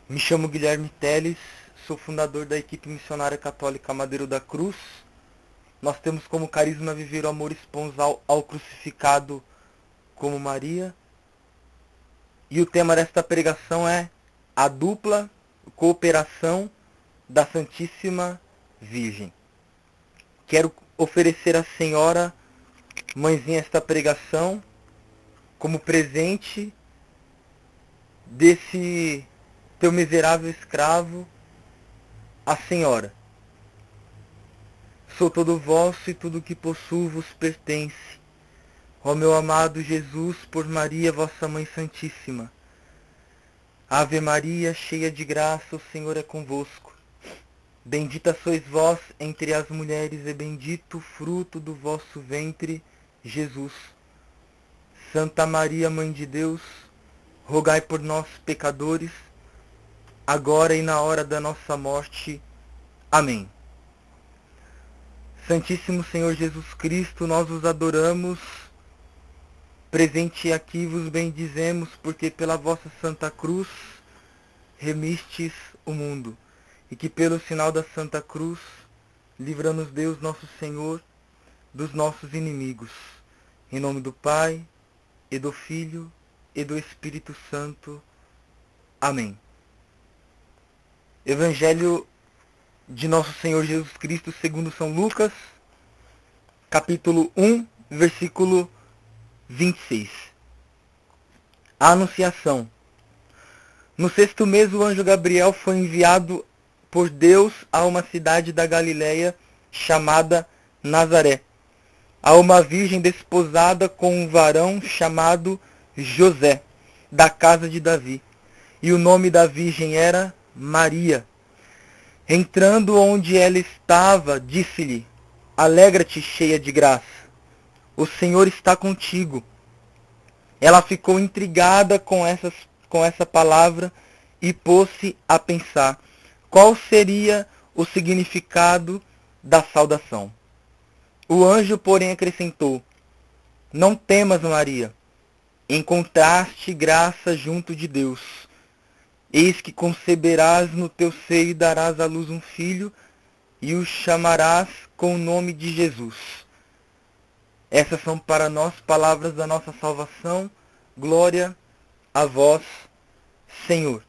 Me chamo Guilherme Teles, sou fundador da equipe missionária católica Madeiro da Cruz. Nós temos como carisma viver o amor esponsal ao crucificado como Maria. E o tema desta pregação é a dupla cooperação da Santíssima Virgem. Quero oferecer à Senhora, Mãezinha, esta pregação como presente desse teu miserável escravo, a Senhora. Sou todo vosso e tudo que possuo vos pertence. Ó meu amado Jesus, por Maria, vossa Mãe Santíssima. Ave Maria, cheia de graça, o Senhor é convosco. Bendita sois vós entre as mulheres, e bendito o fruto do vosso ventre, Jesus. Santa Maria, Mãe de Deus, rogai por nós, pecadores, agora e na hora da nossa morte. Amém. Santíssimo Senhor Jesus Cristo, nós vos adoramos. Presente aqui vos bendizemos, porque pela vossa Santa Cruz remistes o mundo, e que pelo sinal da Santa Cruz livra-nos Deus nosso Senhor dos nossos inimigos. Em nome do Pai, e do Filho, e do Espírito Santo. Amém. Evangelho de nosso Senhor Jesus Cristo segundo São Lucas, capítulo 1, versículo 26. A Anunciação. No 6º mês, o anjo Gabriel foi enviado por Deus a uma cidade da Galileia chamada Nazaré, a uma virgem desposada com um varão chamado José, da casa de Davi. E o nome da virgem era Maria. Entrando onde ela estava, disse-lhe: Alegra-te, cheia de graça, o Senhor está contigo. Ela ficou intrigada com essa palavra e pôs-se a pensar qual seria o significado da saudação. O anjo, porém, acrescentou: Não temas, Maria, encontraste graça junto de Deus. Eis que conceberás no teu seio e darás à luz um filho, e o chamarás com o nome de Jesus. Essas são para nós palavras da nossa salvação. Glória a vós, Senhor.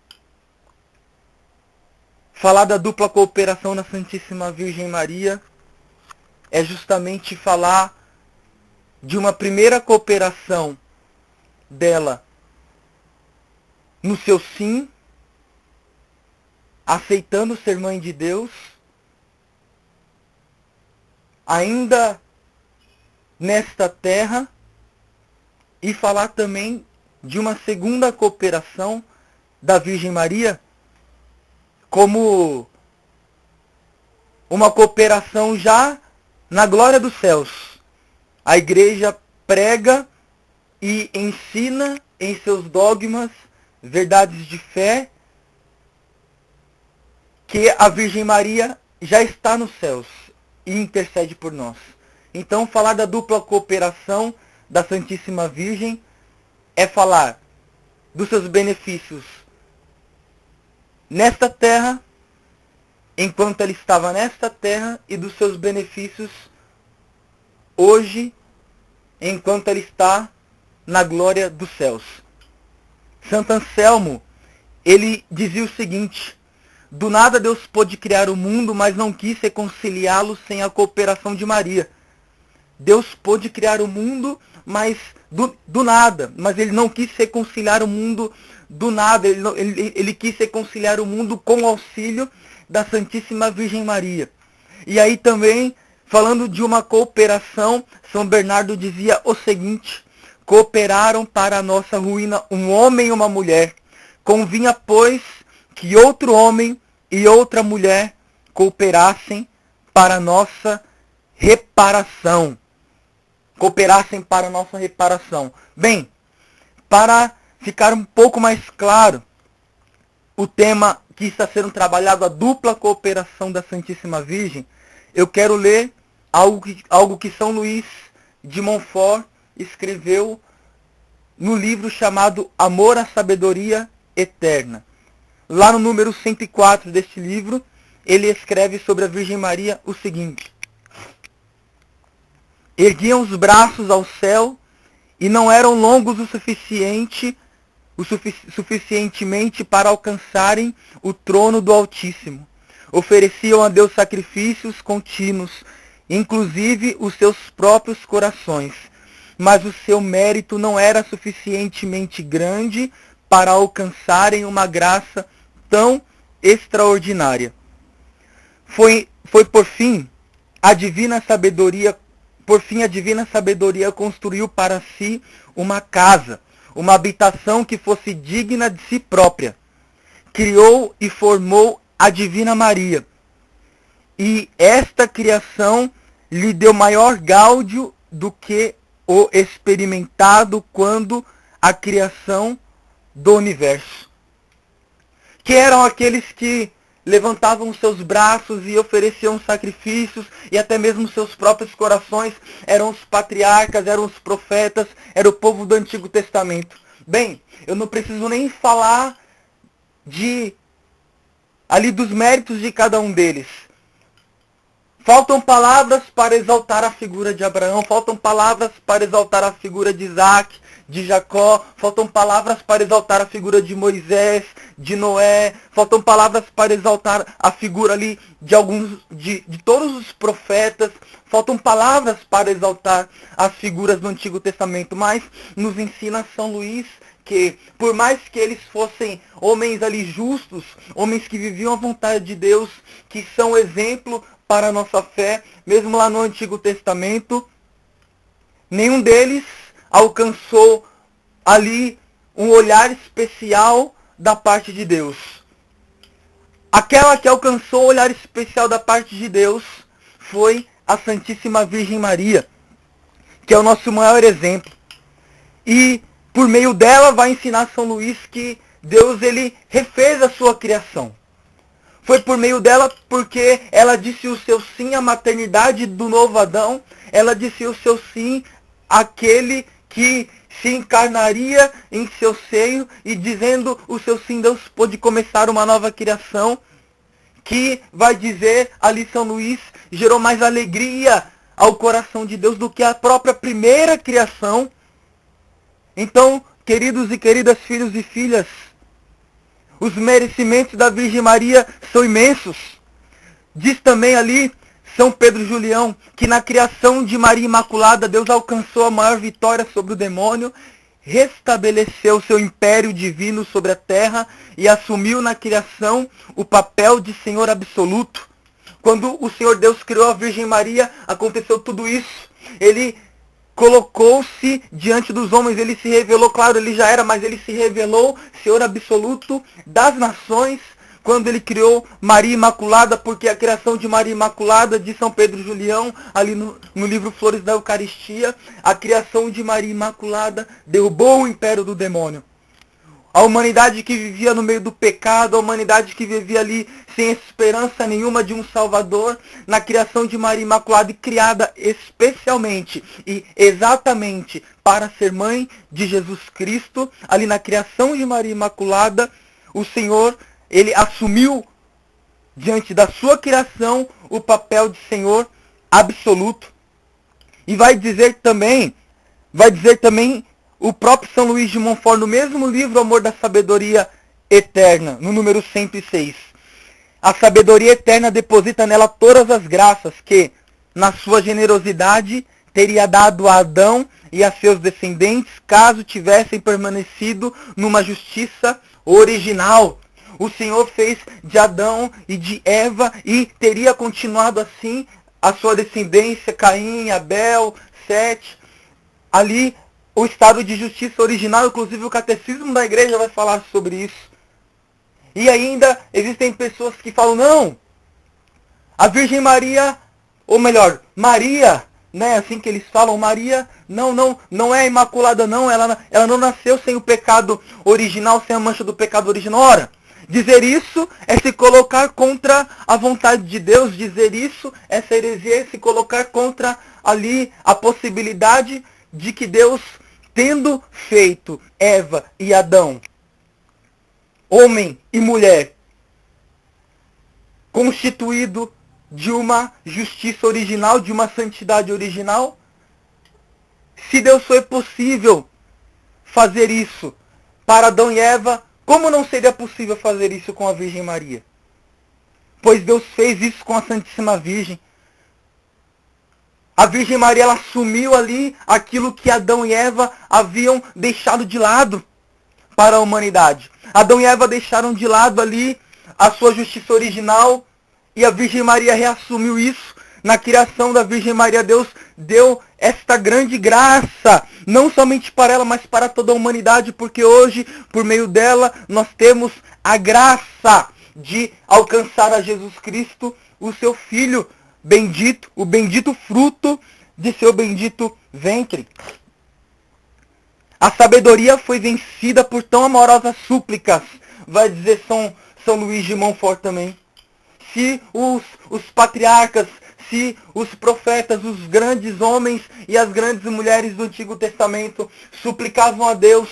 Falar da dupla cooperação na Santíssima Virgem Maria é justamente falar de uma primeira cooperação dela no seu sim, aceitando ser mãe de Deus, ainda nesta terra, e falar também de uma segunda cooperação da Virgem Maria como uma cooperação já na glória dos céus. A Igreja prega e ensina em seus dogmas verdades de fé que a Virgem Maria já está nos céus e intercede por nós. Então, falar da dupla cooperação da Santíssima Virgem é falar dos seus benefícios nesta terra, enquanto ela estava nesta terra, e dos seus benefícios hoje, enquanto ela está na glória dos céus. Santo Anselmo, ele dizia o seguinte: do nada Deus pôde criar o mundo, mas não quis reconciliá-lo sem a cooperação de Maria. Deus pôde criar o mundo, mas do nada. Mas ele não quis reconciliar o mundo do nada. Ele quis reconciliar o mundo com o auxílio da Santíssima Virgem Maria. E aí também, falando de uma cooperação, São Bernardo dizia o seguinte: cooperaram para a nossa ruína um homem e uma mulher. Convinha, pois, que outro homem e outra mulher cooperassem para a nossa reparação. Cooperassem para a nossa reparação. Bem, para ficar um pouco mais claro o tema que está sendo trabalhado, a dupla cooperação da Santíssima Virgem, eu quero ler algo que São Luís de Montfort escreveu no livro chamado Amor à Sabedoria Eterna. lá no número 104 deste livro, ele escreve sobre a Virgem Maria o seguinte: erguiam os braços ao céu e não eram longos suficientemente para alcançarem o trono do Altíssimo. Ofereciam a Deus sacrifícios contínuos, inclusive os seus próprios corações. Mas o seu mérito não era suficientemente grande para alcançarem uma graça tão extraordinária. Foi por fim a divina sabedoria construiu para si uma casa, uma habitação que fosse digna de si própria. Criou e formou a Divina Maria. E esta criação lhe deu maior gáudio do que o experimentado quando a criação do universo. Que eram aqueles que levantavam seus braços e ofereciam sacrifícios, e até mesmo seus próprios corações, eram os patriarcas, eram os profetas, era o povo do Antigo Testamento. Bem, eu não preciso nem falar ali dos méritos de cada um deles. Faltam palavras para exaltar a figura de Abraão, faltam palavras para exaltar a figura de Isaac, de Jacó, faltam palavras para exaltar a figura de Moisés, de Noé, faltam palavras para exaltar a figura ali de todos os profetas, faltam palavras para exaltar as figuras do Antigo Testamento, mas nos ensina São Luís que, por mais que eles fossem homens ali justos, homens que viviam a vontade de Deus, que são exemplo para a nossa fé, mesmo lá no Antigo Testamento, nenhum deles alcançou ali um olhar especial da parte de Deus. Aquela que alcançou o olhar especial da parte de Deus foi a Santíssima Virgem Maria, que é o nosso maior exemplo. E por meio dela vai ensinar São Luís que Deus ele refez a sua criação. Foi por meio dela porque ela disse o seu sim à maternidade do novo Adão. Ela disse o seu sim àquele que se encarnaria em seu seio. E dizendo o seu sim, Deus pôde começar uma nova criação. Que vai dizer ali São Luís, gerou mais alegria ao coração de Deus do que a própria primeira criação. Então, queridos e queridas filhos e filhas, os merecimentos da Virgem Maria são imensos. Diz também ali São Pedro Julião que na criação de Maria Imaculada Deus alcançou a maior vitória sobre o demônio, restabeleceu seu império divino sobre a terra e assumiu na criação o papel de Senhor absoluto. Quando o Senhor Deus criou a Virgem Maria, aconteceu tudo isso. Ele colocou-se diante dos homens, ele se revelou, claro, ele já era, mas ele se revelou Senhor absoluto das nações, quando ele criou Maria Imaculada, porque a criação de Maria Imaculada, de São Pedro Julião, ali no livro Flores da Eucaristia, a criação de Maria Imaculada derrubou o império do demônio. A humanidade que vivia no meio do pecado, a humanidade que vivia ali sem esperança nenhuma de um Salvador, na criação de Maria Imaculada, e criada especialmente e exatamente para ser mãe de Jesus Cristo, ali na criação de Maria Imaculada, o Senhor, ele assumiu diante da sua criação o papel de Senhor absoluto. E vai dizer também o próprio São Luís de Montfort, no mesmo livro Amor da Sabedoria Eterna, no número 106. A sabedoria eterna deposita nela todas as graças que, na sua generosidade, teria dado a Adão e a seus descendentes, caso tivessem permanecido numa justiça original. O Senhor fez de Adão e de Eva e teria continuado assim a sua descendência, Caim, Abel, Sete, ali o estado de justiça original, inclusive o catecismo da igreja vai falar sobre isso. E ainda existem pessoas que falam, não, a Virgem Maria, ou melhor, Maria, né, assim que eles falam, Maria, não é imaculada não, ela não nasceu sem o pecado original, sem a mancha do pecado original. Ora, dizer isso é se colocar contra a vontade de Deus, dizer isso é ser heresia, é se colocar contra ali a possibilidade de que Deus, tendo feito Eva e Adão homem e mulher, constituído de uma justiça original, de uma santidade original? Se Deus foi possível fazer isso para Adão e Eva, como não seria possível fazer isso com a Virgem Maria? Pois Deus fez isso com a Santíssima Virgem. A Virgem Maria, ela assumiu ali aquilo que Adão e Eva haviam deixado de lado para a humanidade. Adão e Eva deixaram de lado ali a sua justiça original e a Virgem Maria reassumiu isso. Na criação da Virgem Maria, Deus deu esta grande graça, não somente para ela, mas para toda a humanidade, porque hoje, por meio dela, nós temos a graça de alcançar a Jesus Cristo, o seu Filho bendito, o bendito fruto de seu bendito ventre. A sabedoria foi vencida por tão amorosas súplicas, vai dizer São Luís de Montfort também. Se os patriarcas, se os profetas, os grandes homens e as grandes mulheres do Antigo Testamento suplicavam a Deus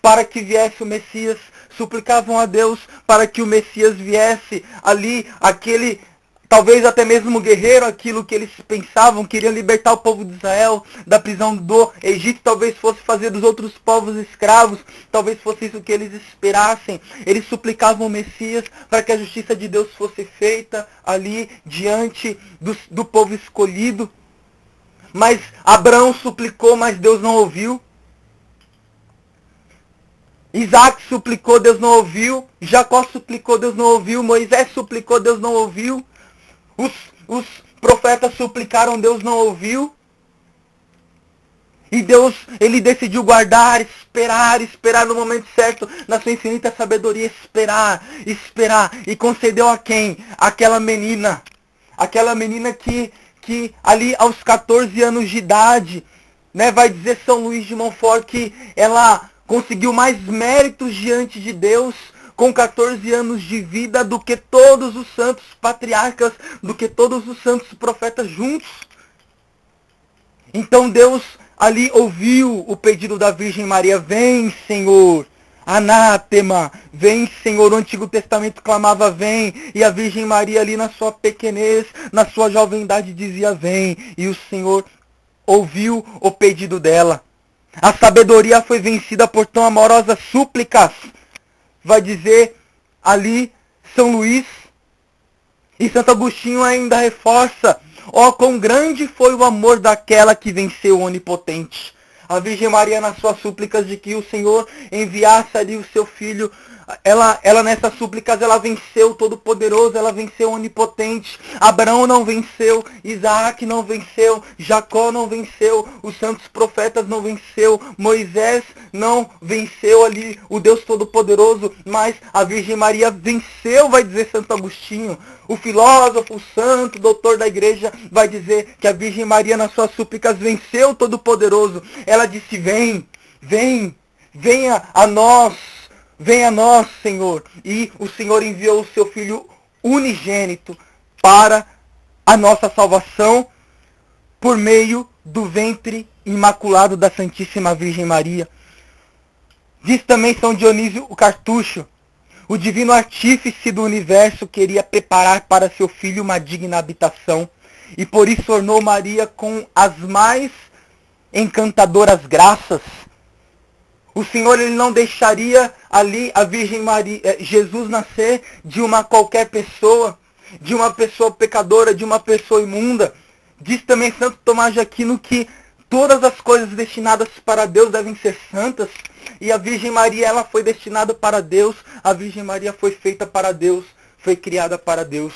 para que viesse o Messias, suplicavam a Deus para que o Messias viesse ali, aquele, talvez até mesmo guerreiro, aquilo que eles pensavam, queriam libertar o povo de Israel da prisão do Egito, talvez fosse fazer dos outros povos escravos, talvez fosse isso que eles esperassem. Eles suplicavam o Messias para que a justiça de Deus fosse feita ali diante do povo escolhido. Mas Abraão suplicou, mas Deus não ouviu. Isaac suplicou, Deus não ouviu. Jacó suplicou, Deus não ouviu. Moisés suplicou, Deus não ouviu. Os profetas suplicaram, Deus não ouviu. E Deus, ele decidiu guardar, esperar no momento certo, na sua infinita sabedoria, esperar. E concedeu a quem? Aquela menina que ali aos 14 anos de idade, né, vai dizer São Luís de Montfort que ela conseguiu mais méritos diante de Deus com 14 anos de vida do que todos os santos patriarcas, do que todos os santos profetas juntos. Então Deus ali ouviu o pedido da Virgem Maria: vem, Senhor, anátema, vem, Senhor. O Antigo Testamento clamava: vem, e a Virgem Maria ali na sua pequenez, na sua jovendade dizia: vem, e o Senhor ouviu o pedido dela. A sabedoria foi vencida por tão amorosas súplicas, vai dizer ali São Luís. E Santo Agostinho ainda reforça: ó, quão grande foi o amor daquela que venceu o Onipotente. A Virgem Maria, nas suas súplicas de que o Senhor enviasse ali o seu Filho, ela nessas súplicas, ela venceu o Todo-Poderoso, ela venceu o Onipotente. Abraão não venceu, Isaac não venceu, Jacó não venceu, os santos profetas não venceu, Moisés não venceu ali o Deus Todo-Poderoso, mas a Virgem Maria venceu, vai dizer Santo Agostinho. O filósofo, o santo, doutor da igreja, vai dizer que a Virgem Maria, nas suas súplicas, venceu o Todo-Poderoso. Ela disse: vem, venha a nós, Senhor. E o Senhor enviou o seu Filho unigênito para a nossa salvação por meio do ventre imaculado da Santíssima Virgem Maria. Diz também São Dionísio o Cartucho: o divino artífice do universo queria preparar para seu filho uma digna habitação, e por isso ornou Maria com as mais encantadoras graças. O Senhor, ele não deixaria ali a Virgem Maria, Jesus nascer de uma qualquer pessoa, de uma pessoa pecadora, de uma pessoa imunda. Diz também Santo Tomás de Aquino que todas as coisas destinadas para Deus devem ser santas. E a Virgem Maria, ela foi destinada para Deus. A Virgem Maria foi feita para Deus, foi criada para Deus.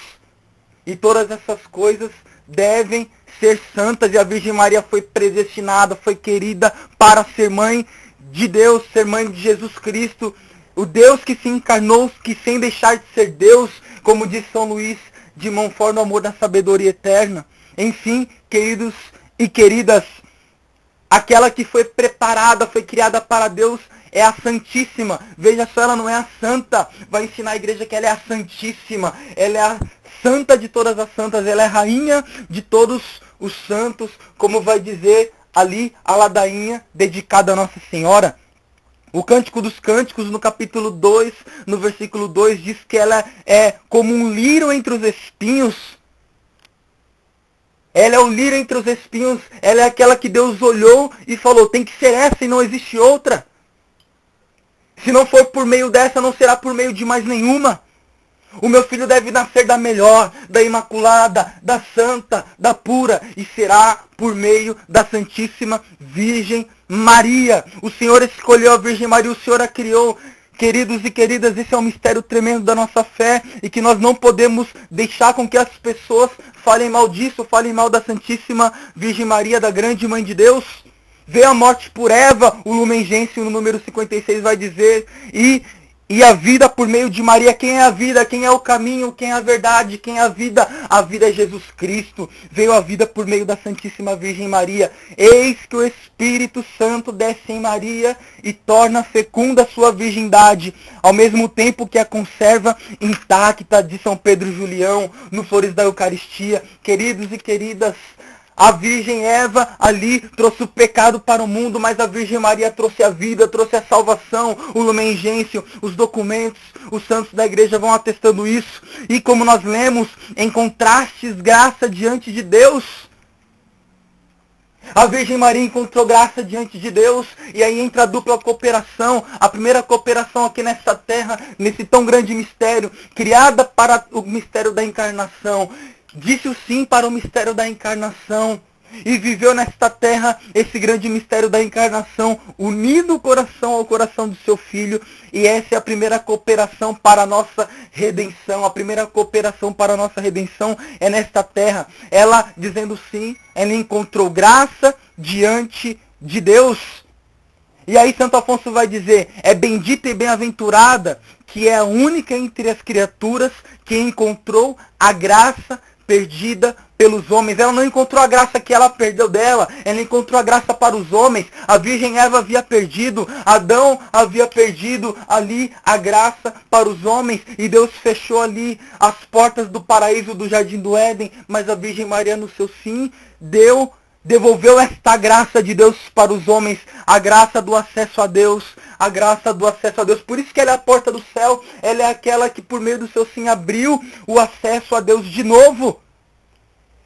E todas essas coisas devem ser santas. E a Virgem Maria foi predestinada, foi querida para ser mãe de Deus, ser mãe de Jesus Cristo. O Deus que se encarnou, que sem deixar de ser Deus, como diz São Luís de Montfort no Amor da Sabedoria Eterna. Enfim, queridos e queridas, aquela que foi preparada, foi criada para Deus, é a Santíssima. Veja só, ela não é a Santa. Vai ensinar a igreja que ela é a Santíssima. Ela é a Santa de todas as santas. Ela é a Rainha de todos os santos. Como vai dizer ali a ladainha dedicada a Nossa Senhora. O Cântico dos Cânticos, no capítulo 2, no versículo 2, diz que ela é como um lírio entre os espinhos. Ela é o lírio entre os espinhos. Ela é aquela que Deus olhou e falou, tem que ser essa e não existe outra. Se não for por meio dessa, não será por meio de mais nenhuma. O meu filho deve nascer da melhor, da imaculada, da santa, da pura, e será por meio da Santíssima Virgem Maria. O Senhor escolheu a Virgem Maria, o Senhor a criou. Queridos e queridas, esse é um mistério tremendo da nossa fé e que nós não podemos deixar com que as pessoas falem mal disso, falem mal da Santíssima Virgem Maria, da grande Mãe de Deus. Veio a morte por Eva, o Lumen Gentium, no número 56 vai dizer, e a vida por meio de Maria. Quem é a vida? Quem é o caminho? Quem é a verdade? Quem é a vida? A vida é Jesus Cristo. Veio a vida por meio da Santíssima Virgem Maria. Eis que o Espírito Santo desce em Maria e torna fecunda a sua virgindade, ao mesmo tempo que a conserva intacta, de São Pedro Julião, no Flores da Eucaristia. Queridos e queridas, a Virgem Eva ali trouxe o pecado para o mundo, mas a Virgem Maria trouxe a vida, trouxe a salvação, o Lumen Gentium, os documentos, os santos da igreja vão atestando isso. E como nós lemos, encontrastes graça diante de Deus. A Virgem Maria encontrou graça diante de Deus, e aí entra a dupla cooperação, a primeira cooperação aqui nessa terra, nesse tão grande mistério, criada para o mistério da encarnação. Disse o sim para o mistério da encarnação e viveu nesta terra esse grande mistério da encarnação, unindo o coração ao coração do seu filho. E essa é a primeira cooperação para a nossa redenção. A primeira cooperação para a nossa redenção é nesta terra. Ela, dizendo sim, ela encontrou graça diante de Deus. E aí Santo Afonso vai dizer, é bendita e bem-aventurada, que é a única entre as criaturas que encontrou a graça perdida pelos homens. Ela não encontrou a graça que ela perdeu dela, ela encontrou a graça para os homens. A Virgem Eva havia perdido, Adão havia perdido ali a graça para os homens, e Deus fechou ali as portas do paraíso do Jardim do Éden, mas a Virgem Maria, no seu sim, devolveu esta graça de Deus para os homens, a graça do acesso a Deus, a graça do acesso a Deus. Por isso que ela é a porta do céu, ela é aquela que por meio do seu sim abriu o acesso a Deus de novo.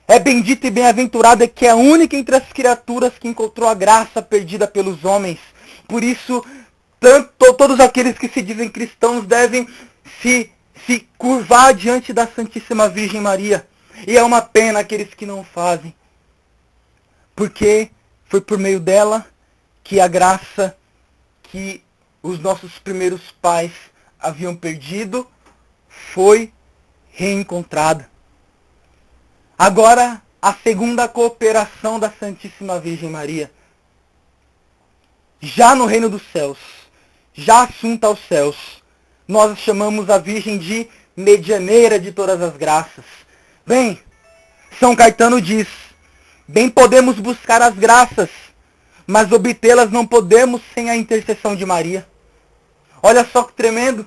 É bendita e bem-aventurada, que é a única entre as criaturas que encontrou a graça perdida pelos homens. Por isso, todos aqueles que se dizem cristãos devem se curvar diante da Santíssima Virgem Maria. E é uma pena aqueles que não fazem, porque foi por meio dela que a graça que os nossos primeiros pais haviam perdido foi reencontrada. Agora, a segunda cooperação da Santíssima Virgem Maria. Já no reino dos céus, já assunta aos céus, nós chamamos a Virgem de medianeira de todas as graças. Bem, São Caetano diz, bem podemos buscar as graças, mas obtê-las não podemos sem a intercessão de Maria. Olha só que tremendo.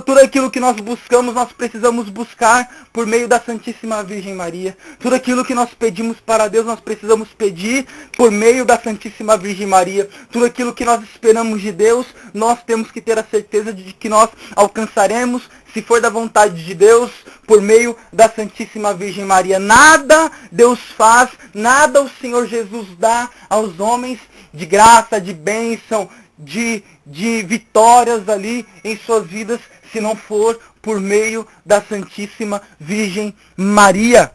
Tudo aquilo que nós buscamos, nós precisamos buscar por meio da Santíssima Virgem Maria. Tudo aquilo que nós pedimos para Deus, nós precisamos pedir por meio da Santíssima Virgem Maria. Tudo aquilo que nós esperamos de Deus, nós temos que ter a certeza de que nós alcançaremos, se for da vontade de Deus, por meio da Santíssima Virgem Maria. Nada Deus faz, nada o Senhor Jesus dá aos homens de graça, de bênção, de vitórias ali em suas vidas, se não for por meio da Santíssima Virgem Maria.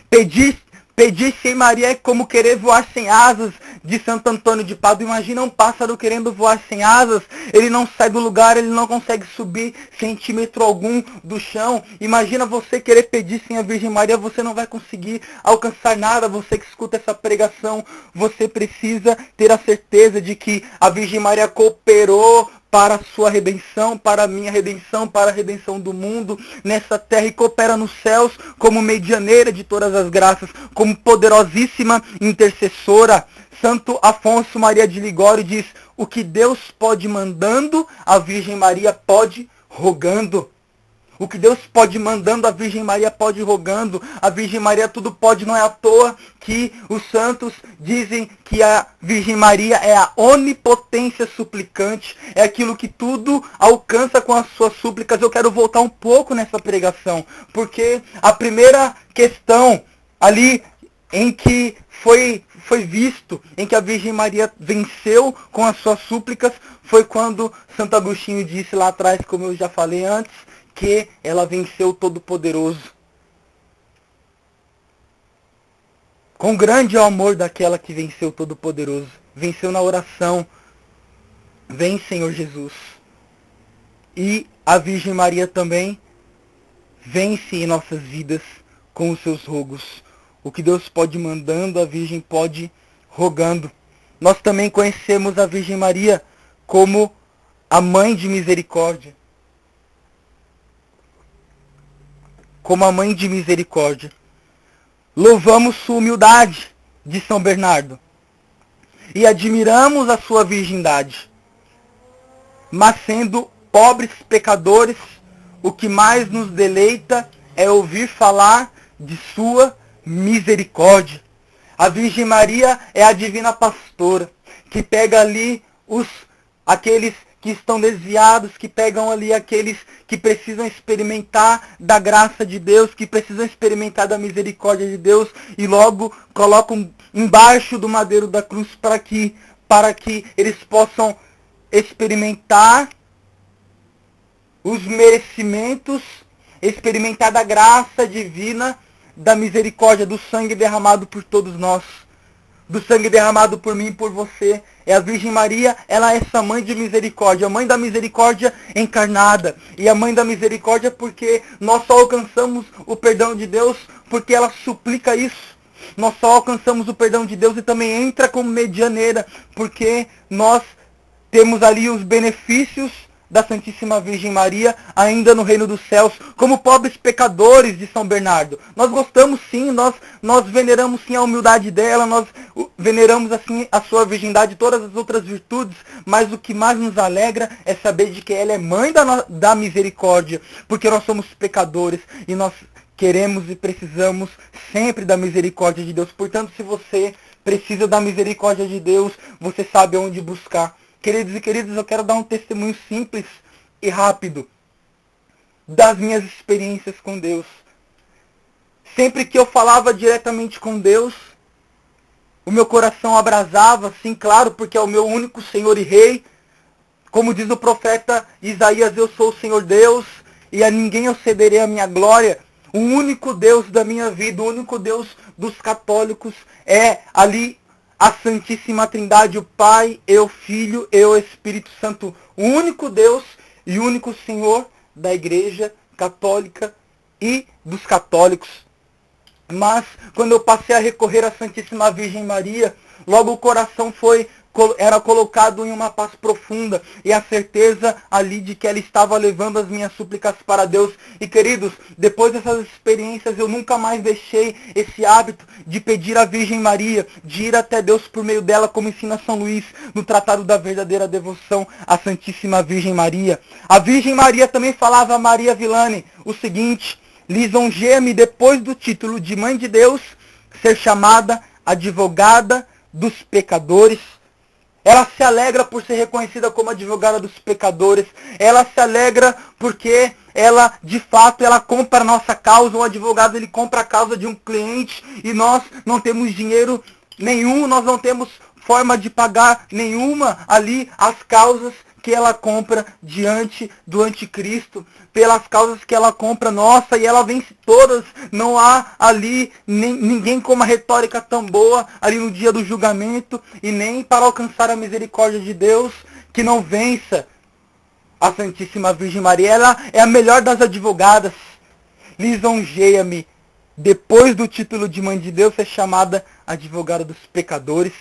Pedir sem Maria é como querer voar sem asas, de Santo Antônio de Pádua. Imagina um pássaro querendo voar sem asas, ele não sai do lugar, ele não consegue subir centímetro algum do chão. Imagina você querer pedir sem a Virgem Maria, você não vai conseguir alcançar nada. Você que escuta essa pregação, você precisa ter a certeza de que a Virgem Maria cooperou para a sua redenção, para a minha redenção, para a redenção do mundo nessa terra, e coopera nos céus como medianeira de todas as graças, como poderosíssima intercessora. Santo Afonso Maria de Ligório diz, o que Deus pode mandando, a Virgem Maria pode rogando. O que Deus pode mandando, a Virgem Maria pode rogando. A Virgem Maria tudo pode, não é à toa que os santos dizem que a Virgem Maria é a onipotência suplicante. É aquilo que tudo alcança com as suas súplicas. Eu quero voltar um pouco nessa pregação, porque a primeira questão ali em que foi visto, em que a Virgem Maria venceu com as suas súplicas, foi quando Santo Agostinho disse lá atrás, como eu já falei antes, que ela venceu o Todo-Poderoso. Com grande é o amor daquela que venceu o Todo-Poderoso. Venceu na oração. Vem, Senhor Jesus. E a Virgem Maria também vence em nossas vidas com os seus rogos. O que Deus pode mandando, a Virgem pode rogando. Nós também conhecemos a Virgem Maria como a Mãe de Misericórdia. Como a Mãe de Misericórdia. Louvamos sua humildade, de São Bernardo, e admiramos a sua virgindade. Mas sendo pobres pecadores, o que mais nos deleita é ouvir falar de sua misericórdia. A Virgem Maria é a divina pastora, que pega ali aqueles que estão desviados, que pegam ali aqueles que precisam experimentar da graça de Deus, que precisam experimentar da misericórdia de Deus, e logo colocam embaixo do madeiro da cruz para que eles possam experimentar os merecimentos, experimentar da graça divina, da misericórdia, do sangue derramado por todos nós, do sangue derramado por mim e por você. É a Virgem Maria, ela é essa mãe de misericórdia, a mãe da misericórdia encarnada. E a mãe da misericórdia porque nós só alcançamos o perdão de Deus porque ela suplica isso. Nós só alcançamos o perdão de Deus e também entra como medianeira, porque nós temos ali os benefícios da Santíssima Virgem Maria, ainda no reino dos céus, como pobres pecadores de São Bernardo. Nós gostamos sim, nós veneramos sim a humildade dela, nós veneramos assim a sua virgindade, todas as outras virtudes, mas o que mais nos alegra é saber de que ela é mãe da misericórdia, porque nós somos pecadores e nós queremos e precisamos sempre da misericórdia de Deus. Portanto, se você precisa da misericórdia de Deus, você sabe onde buscar. Queridos e queridas, eu quero dar um testemunho simples e rápido das minhas experiências com Deus. Sempre que eu falava diretamente com Deus, o meu coração abrasava, sim, claro, porque é o meu único Senhor e Rei. Como diz o profeta Isaías, eu sou o Senhor Deus, e a ninguém eu cederei a minha glória. O único Deus da minha vida, o único Deus dos católicos é ali a Santíssima Trindade, o Pai, eu, Filho, eu, Espírito Santo, o único Deus e o único Senhor da Igreja Católica e dos católicos. Mas quando eu passei a recorrer à Santíssima Virgem Maria, logo o coração era colocado em uma paz profunda e a certeza ali de que ela estava levando as minhas súplicas para Deus. E queridos, depois dessas experiências eu nunca mais deixei esse hábito de pedir à Virgem Maria, de ir até Deus por meio dela, como ensina São Luís no Tratado da Verdadeira Devoção à Santíssima Virgem Maria. A Virgem Maria também falava a Maria Villani o seguinte: lisonjeia-me depois do título de Mãe de Deus ser chamada advogada dos pecadores. Ela se alegra por ser reconhecida como advogada dos pecadores. Ela se alegra porque ela, de fato, ela compra a nossa causa. Um advogado, ele compra a causa de um cliente e nós não temos dinheiro nenhum, nós não temos forma de pagar nenhuma ali as causas que ela compra diante do anticristo, pelas causas que ela compra, nossa, e ela vence todas. Não há ali ninguém com uma retórica tão boa ali no dia do julgamento, e nem para alcançar a misericórdia de Deus, que não vença a Santíssima Virgem Maria. Ela é a melhor das advogadas. Lisonjeia-me, depois do título de Mãe de Deus, é chamada advogada dos pecadores.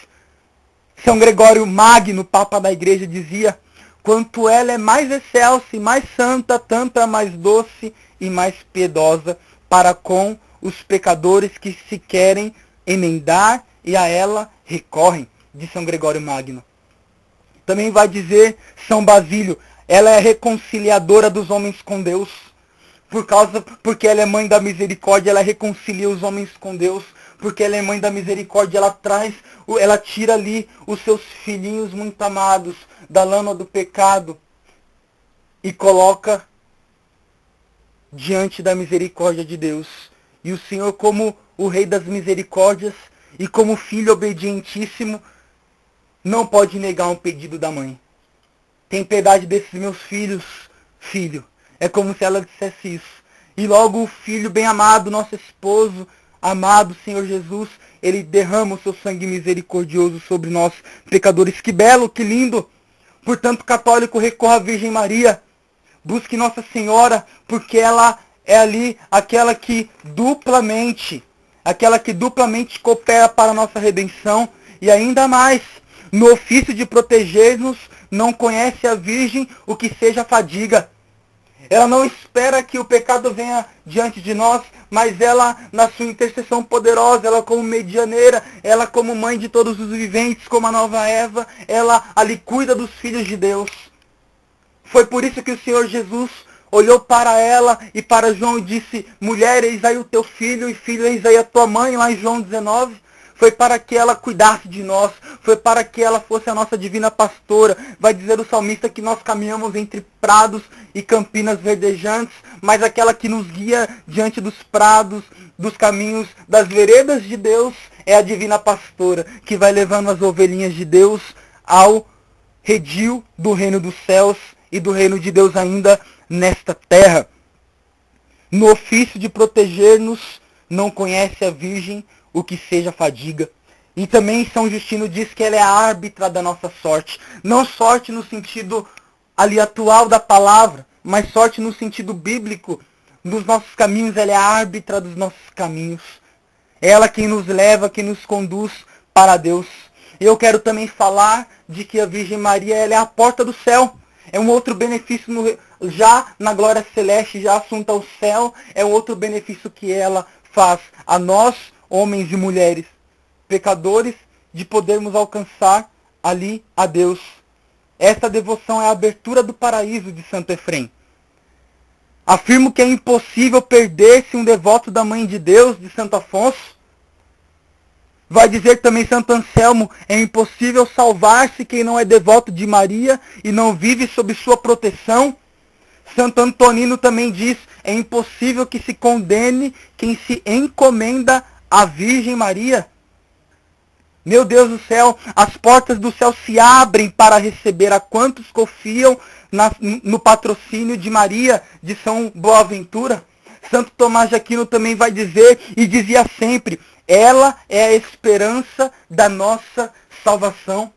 São Gregório Magno, Papa da Igreja, dizia: quanto ela é mais excelsa e mais santa, tanto é mais doce e mais piedosa para com os pecadores que se querem emendar e a ela recorrem, de São Gregório Magno. Também vai dizer São Basílio: ela é reconciliadora dos homens com Deus. Porque ela é mãe da misericórdia, ela reconcilia os homens com Deus. Porque ela é mãe da misericórdia, ela tira ali os seus filhinhos muito amados da lama do pecado e coloca diante da misericórdia de Deus. E o Senhor, como o Rei das misericórdias e como filho obedientíssimo, não pode negar um pedido da mãe. Tem piedade desses meus filhos, filho. É como se ela dissesse isso. E logo o filho bem amado, nosso esposo, amado Senhor Jesus, ele derrama o seu sangue misericordioso sobre nós, pecadores. Que belo, que lindo. Portanto, católico, recorra à Virgem Maria. Busque Nossa Senhora, porque ela é ali aquela que duplamente coopera para a nossa redenção. E ainda mais, no ofício de proteger-nos, não conhece a Virgem o que seja fadiga. Ela não espera que o pecado venha diante de nós, mas ela, na sua intercessão poderosa, ela como medianeira, ela como mãe de todos os viventes, como a nova Eva, ela ali cuida dos filhos de Deus. Foi por isso que o Senhor Jesus olhou para ela e para João e disse: mulher, eis aí o teu filho, e filho, eis aí a tua mãe, lá em João 19. Foi para que ela cuidasse de nós, foi para que ela fosse a nossa divina pastora. Vai dizer o salmista que nós caminhamos entre prados e campinas verdejantes, mas aquela que nos guia diante dos prados, dos caminhos, das veredas de Deus, é a divina pastora, que vai levando as ovelhinhas de Deus ao redil do reino dos céus e do reino de Deus ainda nesta terra. No ofício de proteger-nos, não conhece a Virgem o que seja fadiga. E também São Justino diz que ela é a árbitra da nossa sorte. Não sorte no sentido ali atual da palavra, mas sorte no sentido bíblico. Nos nossos caminhos, ela é a árbitra dos nossos caminhos. Ela quem nos leva, quem nos conduz para Deus. Eu quero também falar de que a Virgem Maria ela é a porta do céu. É um outro benefício já na glória celeste, já assunta ao céu, é um outro benefício que ela faz a nós, homens e mulheres, pecadores, de podermos alcançar ali a Deus. Esta devoção é a abertura do paraíso de Santo Efrem. Afirmo que é impossível perder-se um devoto da Mãe de Deus, de Santo Afonso. Vai dizer também Santo Anselmo, é impossível salvar-se quem não é devoto de Maria e não vive sob sua proteção. Santo Antonino também diz, é impossível que se condene quem se encomenda à Virgem Maria. Meu Deus do céu, as portas do céu se abrem para receber a quantos confiam no patrocínio de Maria, de São Boaventura. Santo Tomás de Aquino também vai dizer, e dizia sempre, ela é a esperança da nossa salvação.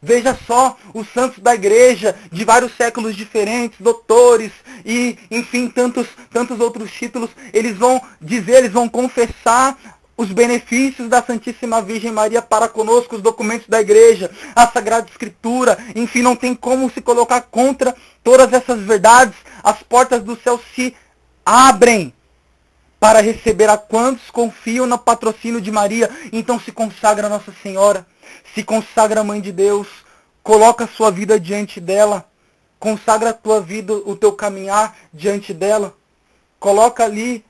Veja só, os santos da igreja, de vários séculos diferentes, doutores e, enfim, tantos outros títulos, eles vão dizer, eles vão confessar os benefícios da Santíssima Virgem Maria para conosco, os documentos da igreja, a Sagrada Escritura, enfim, não tem como se colocar contra todas essas verdades. As portas do céu se abrem para receber a quantos confiam no patrocínio de Maria. Então se consagra a Nossa Senhora, se consagra a Mãe de Deus, coloca a sua vida diante dela, consagra a tua vida, o teu caminhar diante dela, coloca ali,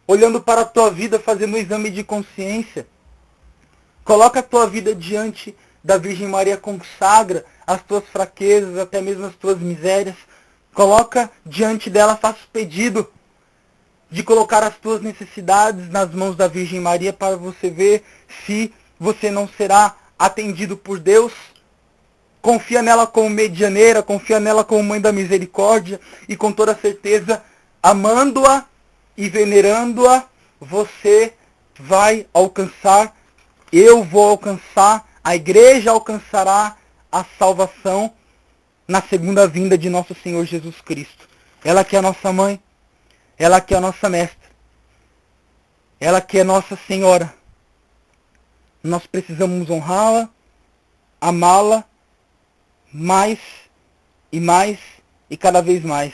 olhando para a tua vida, fazendo um exame de consciência, coloca a tua vida diante da Virgem Maria, consagra as tuas fraquezas, até mesmo as tuas misérias, coloca diante dela, faça o pedido de colocar as tuas necessidades nas mãos da Virgem Maria para você ver se você não será atendido por Deus. Confia nela como medianeira, confia nela como Mãe da Misericórdia e com toda certeza, amando-a e venerando-a, você vai alcançar, eu vou alcançar, a igreja alcançará a salvação na segunda vinda de nosso Senhor Jesus Cristo. Ela que é a nossa mãe, ela que é a nossa mestra, ela que é Nossa Senhora. Nós precisamos honrá-la, amá-la, mais e cada vez mais.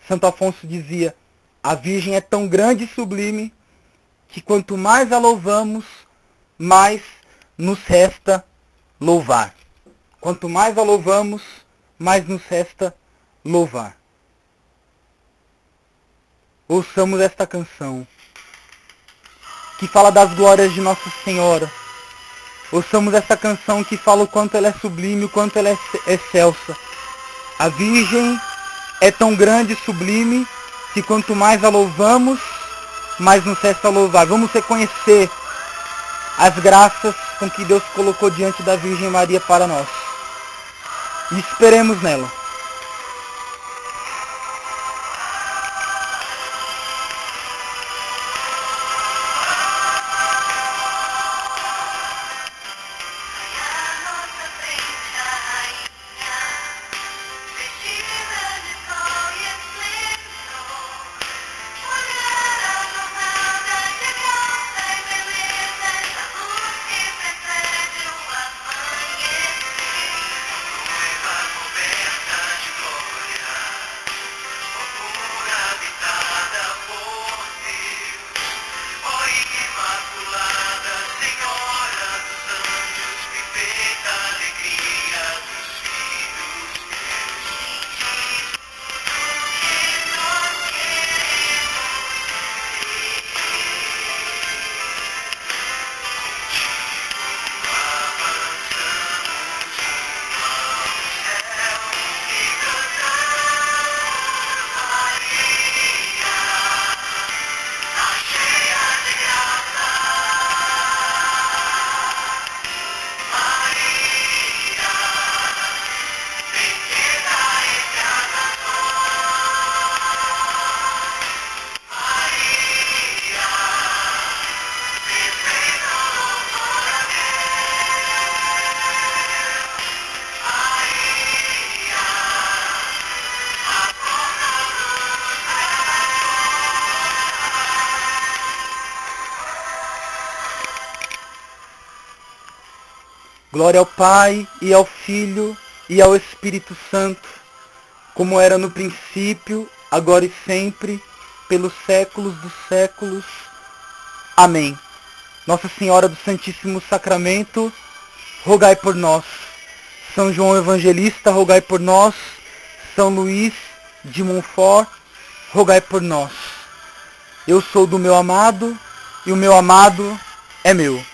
Santo Afonso dizia, a Virgem é tão grande e sublime, que quanto mais a louvamos, mais nos resta louvar. Quanto mais a louvamos, mais nos resta louvar. ouçamos esta canção, que fala das glórias de Nossa Senhora. Ouçamos esta canção que fala o quanto ela é sublime, o quanto ela é excelsa. A Virgem é tão grande e sublime que quanto mais a louvamos, mais nos resta louvar. Vamos reconhecer as graças com que Deus colocou diante da Virgem Maria para nós. E esperemos nela. Glória ao Pai, e ao Filho, e ao Espírito Santo, como era no princípio, agora e sempre, pelos séculos dos séculos. Amém. Nossa Senhora do Santíssimo Sacramento, rogai por nós. São João Evangelista, rogai por nós. São Luís de Montfort, rogai por nós. Eu sou do meu amado, e o meu amado é meu.